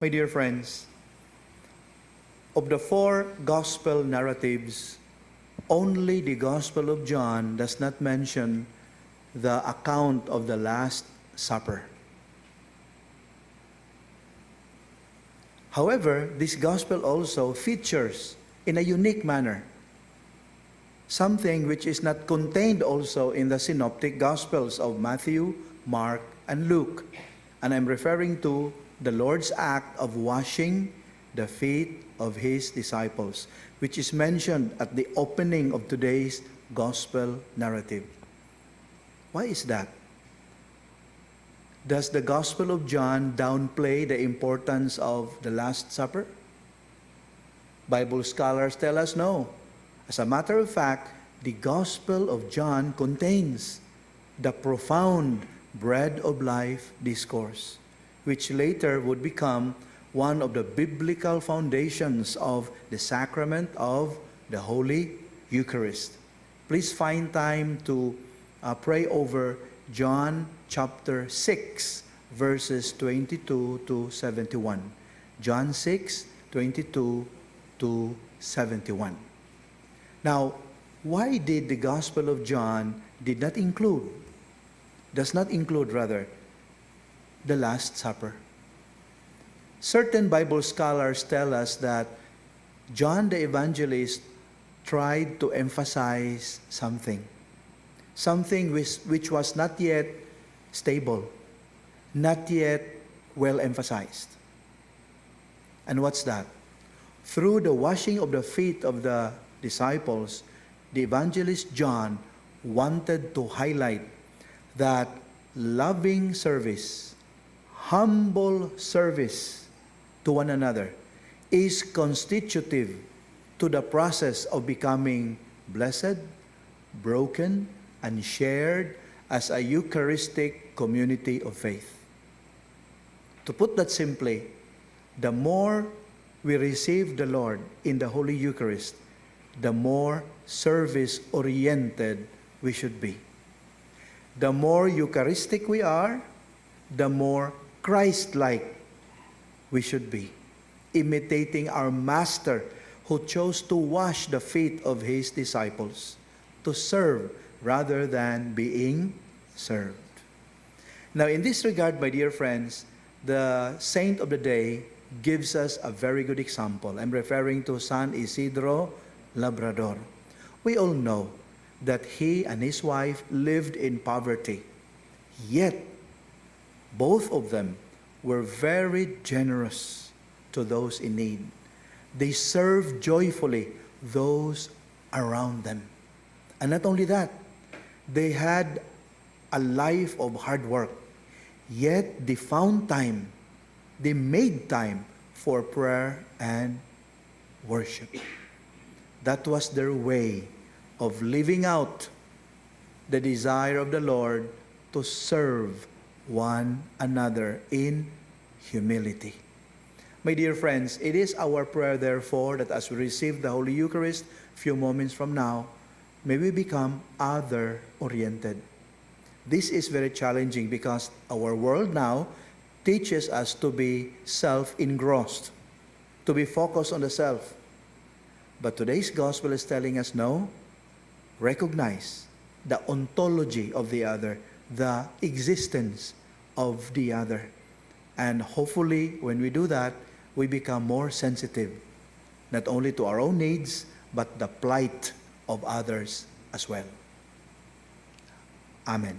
My dear friends, of the four gospel narratives, only the Gospel of John does not mention the account of the Last Supper. However, this gospel also features in a unique manner something which is not contained also in the synoptic gospels of Matthew, Mark, and Luke. And I'm referring to the Lord's act of washing the feet of his disciples, which is mentioned at the opening of today's gospel narrative. Why is that? Does the Gospel of John downplay the importance of the Last Supper? Bible scholars tell us no. As a matter of fact, the Gospel of John contains the profound bread of life discourse, which later would become one of the biblical foundations of the sacrament of the Holy Eucharist. Please find time to pray over John chapter 6, verses 22 to 71. John 6, 22 to 71. Now, why did the Gospel of John does not include the Last Supper? Certain Bible scholars tell us that John the Evangelist tried to emphasize something which was not yet stable, not yet well emphasized. And what's that? Through the washing of the feet of the disciples, the evangelist John wanted to highlight that loving service, humble service to one another is constitutive to the process of becoming blessed, broken, and shared as a Eucharistic community of faith. To put that simply, the more we receive the Lord in the Holy Eucharist, the more service-oriented we should be. The more Eucharistic we are, the more Christ-like we should be, imitating our Master who chose to wash the feet of his disciples, to serve rather than being served. Now, in this regard, my dear friends, the saint of the day gives us a very good example. I'm referring to San Isidro Labrador. We all know that he and his wife lived in poverty, yet both of them were very generous to those in need. They served joyfully those around them. And not only that, they had a life of hard work, yet they made time for prayer and worship. That was their way of living out the desire of the Lord to serve one another in humility. My dear friends, it is our prayer, therefore, that as we receive the Holy Eucharist a few moments from now, may we become other-oriented. This is very challenging because our world now teaches us to be self-engrossed, to be focused on the self. But today's gospel is telling us, no, recognize the ontology of the other, the existence of the other. And hopefully, when we do that, we become more sensitive, not only to our own needs, but the plight of others as well. Amen.